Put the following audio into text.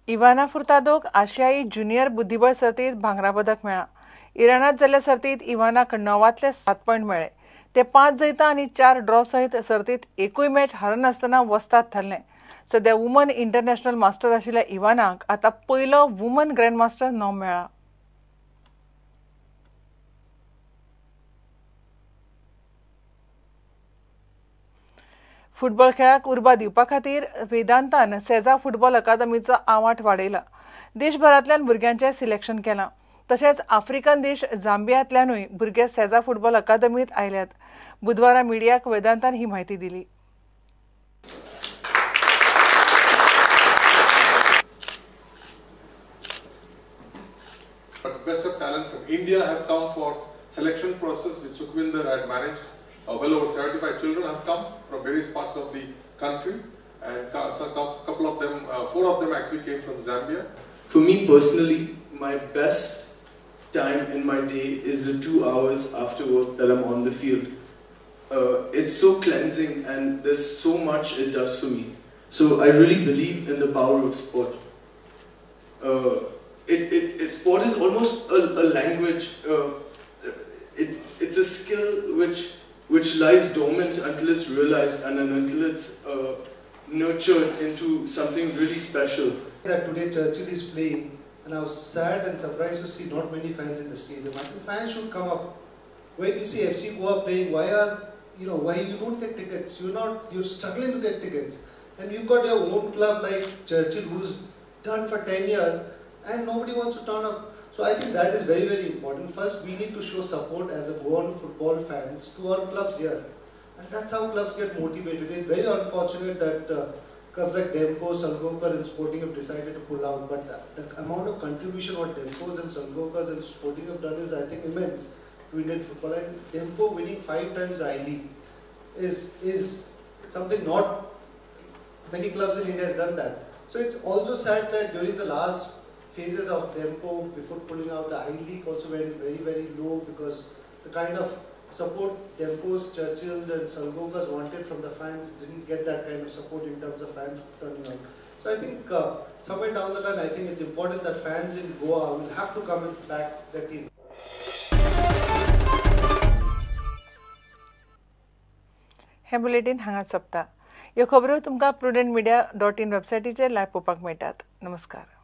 इवाना फुर्तादोक आशियाई ज्युनियर बुद्धिबळ सर्तीत भांगरा पदक मेळ्ळा. इराणात जाल्ल्या सर्तीत इवानाक 9तले 7 पॉयंट मेळ्ळे. ते 5 जैतां आनी 4 ड्रॉ सयत सर्तीत एकूय मॅच हारनासतना वस्ताद थारले. सध्या वुमन इंटरनॅशनल मास्टर आशिल्ल्या इवानाक आतां पयलो वुमन ग्रँडमास्टर नॉम मेळ्ळा. फुटबॉल खेळाक उर्बा दिवपा खातीर वेदांतान सेजा फुटबॉल अकादमीचो आवांठ वाडयला. देशभरांतल्यान भुरग्यांचें सिलेक्शन केलां. तशेंच आफ्रिकन देश झांबियांतल्यानूय भुरगे सेजा फुटबॉल अकादमींत आयल्यात. बुधवारा मिडियाक वेदांतान ही म्हायती दिली. But best of talent from India have come for selection process which Sukhvinder had managed. Well over 75 children have come from various parts of the country, and a couple of them, 4 of them actually came from Zambia. For me personally, my best time in my day is the 2 hours after work that I'm on the field. It's so cleansing and there's so much it does for me. So I really believe in the power of sport. Sport is almost a language. It's a skill which lies dormant until it's realized and until it's nurtured into something really special. That today Churchill is playing, and I was sad and surprised to see not many fans in the stadium. I think fans should come up. When you see FC Goa playing, why you don't get tickets? You're struggling to get tickets, and you've got your own club like Churchill, who's done for 10 years, and nobody wants to turn up. So I think that is very, very important. First, we need to show support as a Goan football fans to our clubs here. And that's how clubs get motivated. It's very unfortunate that clubs like Demko, Salgokar and Sporting have decided to pull out. But the amount of contribution what Demkos and Salgokars and Sporting have done is, I think, immense to Indian football. And Demko winning 5 times I-League is something not many clubs in India has done that. So it's also sad that during the last phases of Demko, before pulling out, the I-League also went very, very low because the kind of support Demko's, Churchill's and Salgokars wanted from the fans didn't get that kind of support in terms of fans turning out. So I think somewhere down the line, I think it's important that fans in Goa will have to come and back their team. हे bulletin हांगाच सोंपता. ह्यो खबरो तुमकां prudentmedia.in वेबसायटीचेर live पळोवपाक मेळटात. नमस्कार.